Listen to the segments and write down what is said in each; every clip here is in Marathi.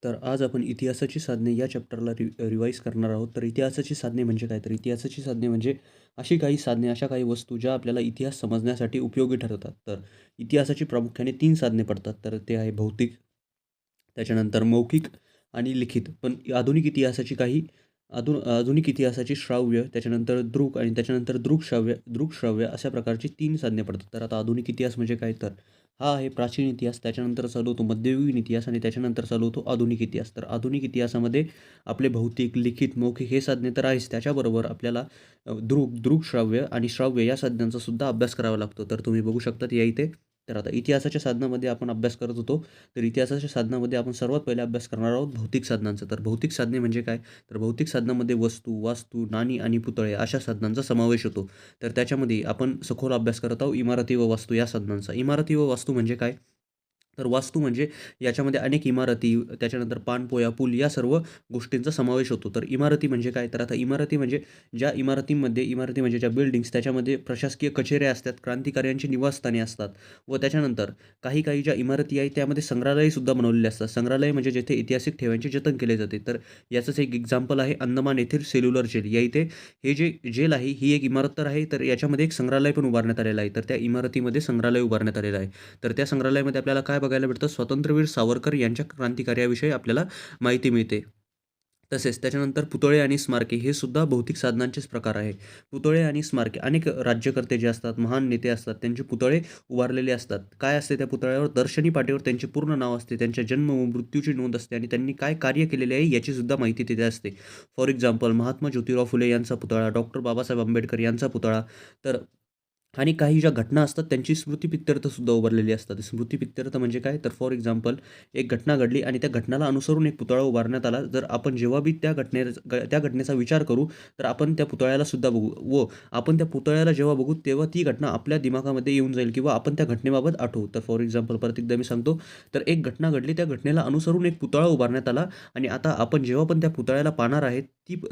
तर आज आपण इतिहासाची साधने या चॅप्टरला रिवाईज करणार आहोत. तर इतिहासाची साधने म्हणजे काय? तर इतिहासाची साधने म्हणजे अशी काही साधने, अशा काही वस्तू ज्या आपल्याला इतिहास समजण्यासाठी उपयोगी ठरतात. तर इतिहासाची प्रामुख्याने 3 साधने पडतात. तर ते आहे भौतिक, त्याच्यानंतर मौखिक आणि लिखित. पण आधुनिक इतिहासाची काही आधुनिक इतिहासाची श्राव्य, त्याच्यानंतर दृक आणि त्याच्यानंतर दृकश्राव्य अशा प्रकारची 3 साधने पडतात. तर आता आधुनिक इतिहास म्हणजे काय? तर हा आहे प्राचीन इतिहास, त्याच्यानंतर चालू होतो मध्ययुगीन इतिहास आणि त्याच्यानंतर चालू होतो आधुनिक इतिहास. तर आधुनिक इतिहासामध्ये आपले भौतिक, लिखित, मौखिक हे साधने तर आहेच. त्याच्याबरोबर आपल्याला दृकश्राव्य आणि श्राव्य या साधनांचा सुद्धा अभ्यास करावा लागतो. तर तुम्ही बघू शकतात या इथे. तर आता इतिहासाच्या साधनामध्ये आपण अभ्यास करत होतो. तर इतिहासाच्या साधनामध्ये आपण सर्वात पहिले अभ्यास करणार आहोत भौतिक साधनांचा. तर भौतिक साधने म्हणजे काय? तर भौतिक साधनामध्ये वस्तू, वास्तू, नाणी आणि पुतळे अशा साधनांचा समावेश होतो. तर त्याच्यामध्ये आपण सखोल अभ्यास करत आहोत इमारती व वास्तू या साधनांचा. इमारती व वास्तू म्हणजे काय? तर वास्तू म्हणजे याच्यामध्ये अनेक इमारती, त्याच्यानंतर पाणपोया, पूल या सर्व गोष्टींचा समावेश होतो. तर इमारती म्हणजे काय? तर आता इमारती म्हणजे ज्या इमारतींमध्ये इमारती म्हणजे ज्या बिल्डिंग्स त्याच्यामध्ये प्रशासकीय कचेऱ्या असतात, क्रांतिकार्यांची निवासस्थाने असतात व त्याच्यानंतर काही ज्या इमारती आहेत त्यामध्ये संग्रहालयसुद्धा बनवलेले असतात. संग्रहालय म्हणजे जेथे ऐतिहासिक ठेव्यांचे जतन केले जाते. तर याचंच एक एक्झाम्पल आहे अंदमान येथील सेल्युलर जेल. या इथे हे जे जेल आहे ही एक इमारत तर आहे, तर याच्यामध्ये एक संग्रहालय पण उभारण्यात आलेलं आहे. तर त्या इमारतीमध्ये संग्रहालय उभारण्यात आलेलं आहे. तर त्या संग्रहालयामध्ये आपल्याला काय बघायला भेटतं? स्वातंत्र्यवीर सावरकर यांच्या क्रांतिकार्याविषयी आपल्याला माहिती मिळते. तसेच त्याच्यानंतर पुतळे आणि स्मारके हे सुद्धा भौतिक साधनांचेच प्रकार आहे. पुतळे आणि स्मारके अनेक राज्यकर्ते जे असतात, महान नेते असतात, त्यांचे पुतळे उभारलेले असतात. काय असते त्या पुतळ्यावर? दर्शनी पाटीवर त्यांचे पूर्ण नाव असते, त्यांच्या जन्म व मृत्यूची नोंद असते आणि त्यांनी काय कार्य केलेले आहे याची सुद्धा माहिती तिथे असते. फॉर एक्झाम्पल महात्मा ज्योतिराव फुले यांचा पुतळा, डॉक्टर बाबासाहेब आंबेडकर यांचा पुतळा. तर आणि काही ज्या घटना असतात त्यांची स्मृतिप्रित्यर्थसुद्धा उभारलेली असतात. स्मृतिप्रित्यर्थ म्हणजे काय? तर फॉर एक्झाम्पल एक घटना घडली आणि त्या घटनाला अनुसरून एक पुतळा उभारण्यात आला. जर आपण जेव्हा बी त्या घटनेचा विचार करू, तर आपण त्या पुतळ्याला सुद्धा बघू व आपण त्या पुतळ्याला जेव्हा बघू, तेव्हा ती घटना आपल्या दिमागामध्ये येऊन जाईल किंवा आपण त्या घटनेबाबत आठवू. तर फॉर एक्झाम्पल परत एकदा मी सांगतो, तर एक घटना घडली, त्या घटनेला अनुसरून एक पुतळा उभारण्यात आला आणि आता आपण जेव्हा पण त्या पुतळ्याला पाहणार आहे,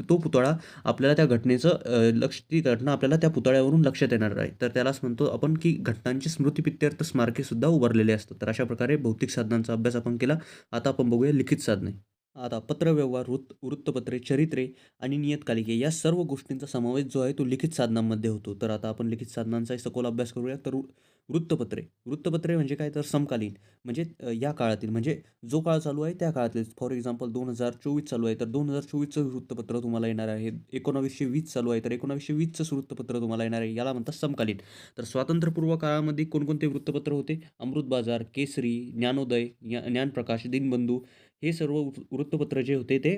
तो पुतळा आपल्याला त्या घटनेचं ती घटना आपल्याला त्या पुतळ्यावरून लक्षात येणार आहे. तर त्यालाच म्हणतो आपण, की घटनांची स्मृतिप्रित्यर्थ स्मारकेसुद्धा उभारलेले असतात. तर अशा प्रकारे भौतिक साधनांचा अभ्यास आपण केला. आता आपण बघूया लिखित साधने. आता पत्रव्यवहार, वृत्तपत्रे, चरित्रे आणि नियतकालिके या सर्व गोष्टींचा समावेश जो आहे तो लिखित साधनांमध्ये होतो. तर आता आपण लिखित साधनांचाही सखोल अभ्यास करूया. तर वृत्तपत्रे म्हणजे काय? तर समकालीन म्हणजे या काळातील म्हणजे जो काळ चालू आहे त्या काळातले. फॉर एक्झाम्पल 2024 चालू आहे, तर 2024चं वृत्तपत्र तुम्हाला येणार आहे. 1920 चालू आहे, तर 1920चं वृत्तपत्र तुम्हाला येणार आहे. याला म्हणतात समकालीन. तर स्वातंत्र्यपूर्व काळामध्ये कोणकोणते वृत्तपत्र होते? अमृत बाजार, केसरी, ज्ञानोदय, ज्ञानप्रकाश, दिनबंधू हे सर्व वृत्तपत्र जे होते ते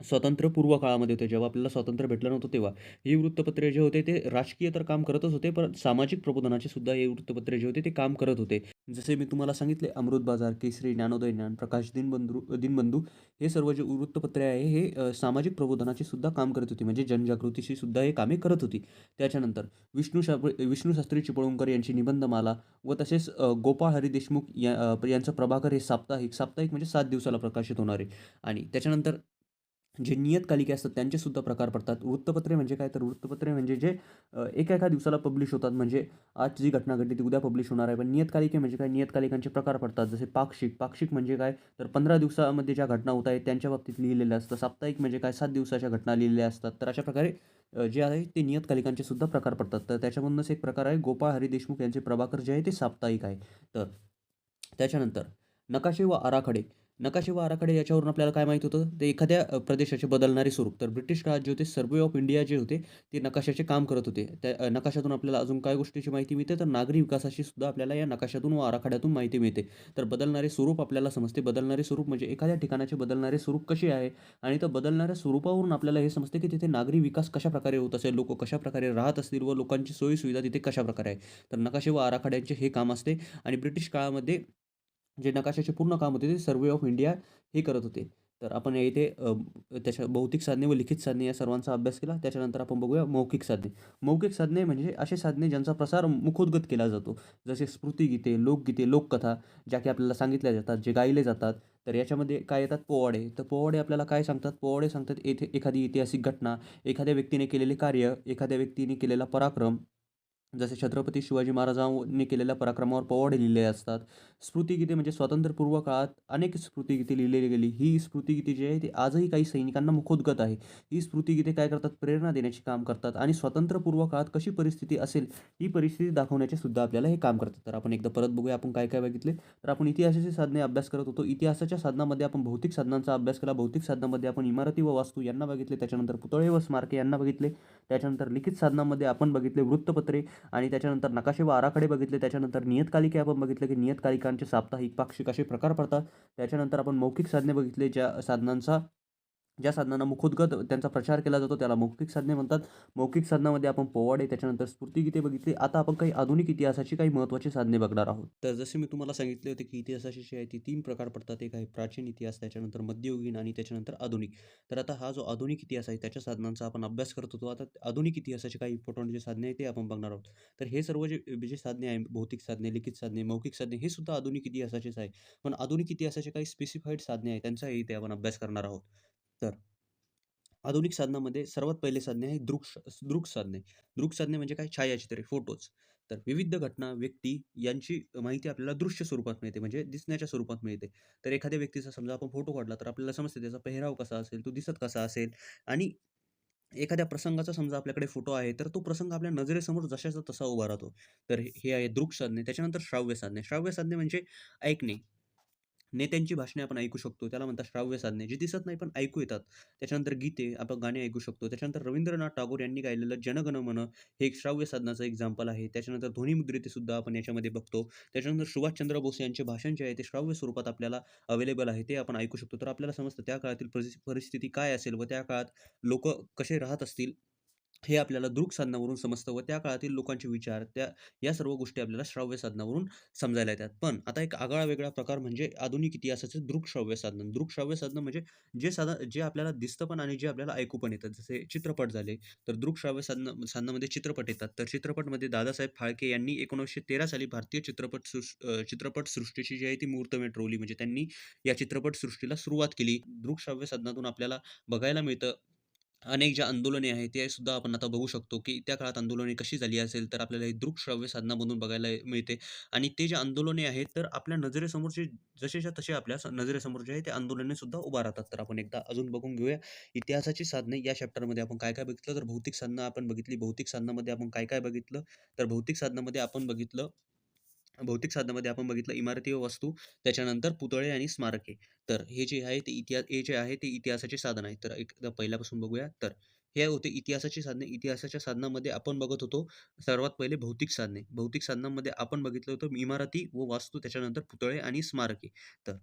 स्वातंत्र्यपूर्व काळामध्ये होते. जेव्हा आपल्याला स्वातंत्र्य भेटलं नव्हतं तेव्हा. ही वृत्तपत्रे जे होते ते राजकीय तर काम करतच होते, पण सामाजिक प्रबोधनाचे सुद्धा हे वृत्तपत्रे जे होते ते काम करत होते. जसे मी तुम्हाला सांगितले अमृत बाजार, केसरी, ज्ञानोदय, ज्ञानप्रकाश, दिनबंधू हे सर्व जे वृत्तपत्रे आहे हे सामाजिक प्रबोधनाचे सुद्धा काम करत होती. म्हणजे जनजागृतीची सुद्धा हे कामे करत होती. त्याच्यानंतर विष्णू शास्त्री चिपळूणकर यांची निबंधमाला व तसेच गोपाळ हरी देशमुख यांचं प्रभाकर हे साप्ताहिक म्हणजे 7 दिवसाला प्रकाशित होणारे आणि त्याच्यानंतर जे नियतकालिके असतात त्यांचेसुद्धा प्रकार पडतात. वृत्तपत्रे म्हणजे काय? तर वृत्तपत्रे म्हणजे जे एका दिवसाला पब्लिश होतात. म्हणजे आज जी घटना घडली ती उद्या पब्लिश होणार आहे. पण नियतकालिके म्हणजे काय? नियतकालिकांचे प्रकार पडतात. जसे पाक्षिक म्हणजे काय? तर 15 दिवसामध्ये ज्या घटना होत आहेत त्यांच्या बाबतीत लिहिलेलं असतं. साप्ताहिक म्हणजे काय? 7 दिवसाच्या घटना लिहिलेल्या असतात. तर अशा प्रकारे जे आहे ते नियतकालिकांचे सुद्धा प्रकार पडतात. तर त्याच्यामधूनच एक प्रकार आहे गोपाळ हरी देशमुख यांचे प्रभाकर जे आहे ते साप्ताहिक आहे. तर त्याच्यानंतर नकाशे व आराखडे. नकाशे व आराखडे याच्यावरून आपल्याला काय माहीत होतं? ते एखाद्या प्रदेशाचे बदलणारे स्वरूप. तर ब्रिटिश काळात जे होते सर्व्हे ऑफ इंडिया जे होते, ते नकाशाचे काम करत होते. त्या नकाशातून आपल्याला अजून काय गोष्टीची माहिती मिळते? तर नागरी विकासाची सुद्धा आपल्याला या नकाशातून व आराखड्यातून माहिती मिळते. तर बदलणारे स्वरूप आपल्याला समजते. बदलणारे स्वरूप म्हणजे एखाद्या ठिकाणाचे बदलणारे स्वरूप कसे आहे आणि त्या बदलणाऱ्या स्वरूपावरून आपल्याला हे समजते, की तिथे नागरी विकास कशाप्रकारे होत असेल, लोकं कशाप्रकारे राहत असतील व लोकांची सोयी तिथे कशाप्रकारे आहे. तर नकाशे व आराखड्यांचे हे काम असते आणि ब्रिटिश काळामध्ये जे नकाशाचे पूर्ण काम होते ते सर्व्हे ऑफ इंडिया हे करत होते. तर आपण या इथे त्याच्या भौतिक साधने व लिखित साधने या सर्वांचा अभ्यास केला. त्याच्यानंतर आपण बघूया मौखिक साधने. मौखिक साधने म्हणजे असे साधने ज्यांचा प्रसार मुखोद्गत केला जातो. जसे स्मृतिगीते, लोकगीते, लोककथा ज्या की आपल्याला सांगितल्या जातात, जे गायले जातात. तर याच्यामध्ये काय येतात? पोवाडे. तर पोवाडे आपल्याला काय सांगतात? पोवाडे सांगतात येथे एखादी ऐतिहासिक घटना, एखाद्या व्यक्तीने केलेले कार्य, एखाद्या व्यक्तीने केलेला पराक्रम जसे छत्रपती शिवाजी महाराजांनी केलेल्या पराक्रमावर पोवाडे लिहिलेले असतात. स्मृतिगीते म्हणजे स्वातंत्र्यपूर्व काळात अनेक स्मृतिगीते लिहिली गेली. ही स्मृतिगीते जी आहे ती आजही काही सैनिकांना मुखोद्गत आहे. ही स्मृतिगीते काय करतात? प्रेरणा देण्याचे काम करतात आणि स्वातंत्र्यपूर्व काळात कशी परिस्थिती असेल, ही परिस्थिती दाखवण्याचे सुद्धा आपल्याला हे काम करतात. तर आपण एकदा परत बघूया आपण काय-काय बघितले. तर आपण इतिहासाची साधने अभ्यास करत होतो. इतिहासाच्या साधनामध्ये आपण भौतिक साधनांचा अभ्यास केला. भौतिक साधनामध्ये आपण इमारती व वास्तू यांना बघितले. त्याच्यानंतर पुतळे व स्मारके यांना बघितले. त्याच्यानंतर लिखित साधनामध्ये आपण बघितले वृत्तपत्रे आणि त्याच्यानंतर नकाशे व आराखडे बघितले. त्याच्यानंतर नियतकालिके आपण बघितले, की नियतकालिकांचे साप्ताहिक, पाक्षिक असे प्रकार पडतात. त्याच्यानंतर आपण मौखिक साधने बघितले, ज्या साधनांना मुखोद्गत त्यांचा प्रचार केला जातो त्याला मौखिक साधने म्हणतात. मौखिक साधनामध्ये आपण पोवाडे, त्याच्यानंतर स्फूर्तिगीते बघितली. आता आपण काही आधुनिक इतिहासाची काही महत्त्वाची साधने बघणार आहोत. तर जसे मी तुम्हाला सांगितले होते, की इतिहासाची जी आहे ती 3 प्रकार पडतात. एक आहे प्राचीन इतिहास, त्याच्यानंतर मध्ययुगीन आणि त्याच्यानंतर आधुनिक. तर आता हा जो आधुनिक इतिहास आहे त्याच्या साधनांचा आपण अभ्यास करत होतो. आता आधुनिक इतिहासाचे काही इम्पोर्टंट जे साधने आहेत ते आपण बघणार आहोत. तर हे सर्व जे जे साधने आहे, भौतिक साधने, लिखित साधने, मौखिक साधने हे सुद्धा आधुनिक इतिहासाचेच आहे. पण आधुनिक इतिहासाचे काही स्पेसिफाईड साधने आहेत त्यांचाही इथे आपण अभ्यास करणार आहोत. तर आधुनिक साधनामध्ये सर्वात पहिले साधने आहे दृक साधने. दृक साधने म्हणजे काय? छायाचित्रे, फोटोज. तर विविध घटना, व्यक्ती यांची माहिती आपल्याला दृश्य स्वरूपात मिळते, म्हणजे दिसण्याच्या स्वरूपात मिळते. तर एखाद्या व्यक्तीचा समजा आपण फोटो काढला, तर आपल्याला समजते त्याचा पेहराव कसा असेल, तो दिसत कसा असेल आणि एखाद्या प्रसंगाचा समजा आपल्याकडे फोटो आहे, तर तो प्रसंग आपल्या नजरेसमोर जशाचा तसा उभा राहतो. तर हे आहे दृक साधने. त्याच्यानंतर श्राव्य साधने. श्राव्य साधने म्हणजे ऐकणे. नेत्यांची भाषणे आपण ऐकू शकतो. त्याला म्हणतात श्राव्य साधने. जे दिसत नाही पण ऐकू येतात. त्याच्यानंतर गीते, आपण गाणे ऐकू शकतो. त्याच्यानंतर रवींद्रनाथ टागोर यांनी गायलेलं जन गण मन हे एक श्राव्य साधनाचं एक्झाम्पल आहे. त्याच्यानंतर ध्वनिमुद्रित सुद्धा आपण याच्यामध्ये बघतो. त्याच्यानंतर सुभाषचंद्र बोस यांचे भाषण जे आहे ते श्राव्य स्वरूपात आपल्याला अवेलेबल आहे. ते आपण ऐकू शकतो. तर आपल्याला समजतं त्या काळातील परिस्थिती काय असेल व त्या काळात लोकं कसे राहत असतील हे आपल्याला दृक साधनावरून समजतं व त्या काळातील लोकांचे विचार, या सर्व गोष्टी आपल्याला श्राव्य साधनावरून समजायला येतात. पण आता एक आगळा-वेगळा प्रकार म्हणजे आधुनिक इतिहासाचे दृकश्राव्य साधन. दृकश्राव्य साधनं म्हणजे जे आपल्याला दिसतं पण आणि जे आपल्याला ऐकू पण येतात. जसे चित्रपट झाले, तर दृकश्राव्य साधनामध्ये चित्रपट येतात. तर चित्रपटमध्ये दादासाहेब फाळके यांनी 1913 साली भारतीय चित्रपटसृष्टीची जी आहे ती मुहूर्तमेढ रोवली. म्हणजे त्यांनी या चित्रपटसृष्टीला सुरुवात केली. दृकश्राव्य साधनातून आपल्याला बघायला मिळतं अनेक जे आंदोलने आहेत, ते सुद्धा आपण आता बघू शकतो, की त्या काळात आंदोलने कशी झाली असेल, तर आपल्याला हे दृकश्राव्य साधनामधून बघायला मिळते. आणि ते जे आंदोलने आहेत, तर आपल्या नजरेसमोरचे जसेच्या तसे आपल्या नजरेसमोर जे आहे, ते आंदोलने सुद्धा उभा राहतात. तर आपण एकदा अजून बघून घेऊया, इतिहासाची साधने या चॅप्टरमध्ये आपण काय-काय बघितलं, तर भौतिक साधनं आपण बघितली. भौतिक साधनामध्ये आपण काय-काय बघितलं, तर भौतिक साधनामध्ये आपण बघितलं इमारती व वास्तू, त्याच्यानंतर पुतळे आणि स्मारके. तर हे जे आहे ते इतिहासाचे साधन आहे. तर एकदा पहिल्यापासून बघूया. तर हे होते इतिहासाची साधने. इतिहासाच्या साधनामध्ये आपण बघत होतो सर्वात पहिले भौतिक साधने. भौतिक साधनांमध्ये आपण बघितलं होतं इमारती व वास्तू, त्याच्यानंतर पुतळे आणि स्मारके. तर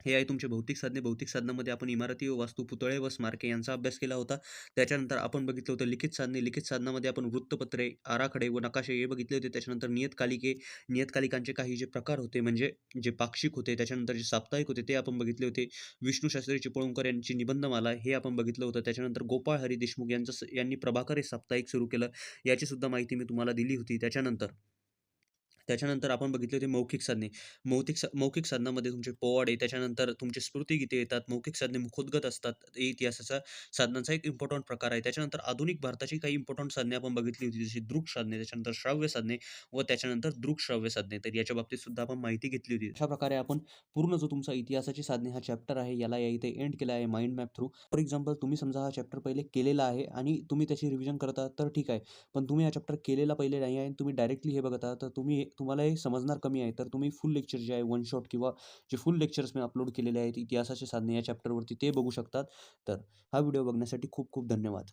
हे आहे तुमचे भौतिक साधने. भौतिक साधनामध्ये आपण इमारती व वास्तू, पुतळे व स्मारके यांचा अभ्यास केला होता. त्याच्यानंतर आपण बघितलं होतं लिखित साधने. लिखित साधनामध्ये आपण वृत्तपत्रे, आराखडे व नकाशे हे बघितले होते. त्याच्यानंतर नियतकालिके, नियतकालिकांचे काही जे प्रकार होते म्हणजे जे पाक्षिक होते, त्याच्यानंतर जे साप्ताहिक होते ते आपण बघितले होते. विष्णू शास्त्री चिपळूणकर यांची निबंधमाला हे आपण बघितलं होतं. त्याच्यानंतर गोपाळ हरी देशमुख यांनी प्रभाकर हे साप्ताहिक सुरू केलं. याची सुद्धा माहिती मी तुम्हाला दिली होती. त्याच्यानंतर आपण बघितले होते मौखिक साधने. मौखिक साधनामध्ये तुमचे पोवाडे, त्याच्यानंतर तुमचे स्मृतिगीते येतात. मौखिक साधने मुखोद्गत असतात. हे इतिहासाचा साधनांचा एक इम्पोर्टंट प्रकार आहे. त्याच्यानंतर आधुनिक भारताची काही इम्पोर्टंट साधने आपण बघितली होती. जशी दृक साधने, त्याच्यानंतर श्राव्य साधने व त्याच्यानंतर दृकश्राव्य साधने. तर याच्या बाबतीत सुद्धा आपण माहिती घेतली होती. अशा प्रकारे आपण पूर्ण जो तुमचा इतिहासाची साधने हा चॅप्टर आहे, याला या इथे एंड केला आहे mind map through. For example तुम्ही समजा हा चॅप्टर पहिले केलेला आहे आणि तुम्ही त्याची रिव्हिजन करत आहात, तर ठीक आहे. पण तुम्ही हा चॅप्टर केलेला पहिले नाही आहे आणि तुम्ही डायरेक्टली हे बघत आहात, तर तुम्हाला हे समजणार कमी आहे. तर तुम्ही फुल लेक्चर जे आहे वन शॉट किंवा जे फुल लेक्चर्स मी अपलोड केलेले आहेत इतिहासाचे साधने या चॅप्टरवरती ते बघू शकतात. तर हा व्हिडिओ बघण्यासाठी खूप खूप धन्यवाद.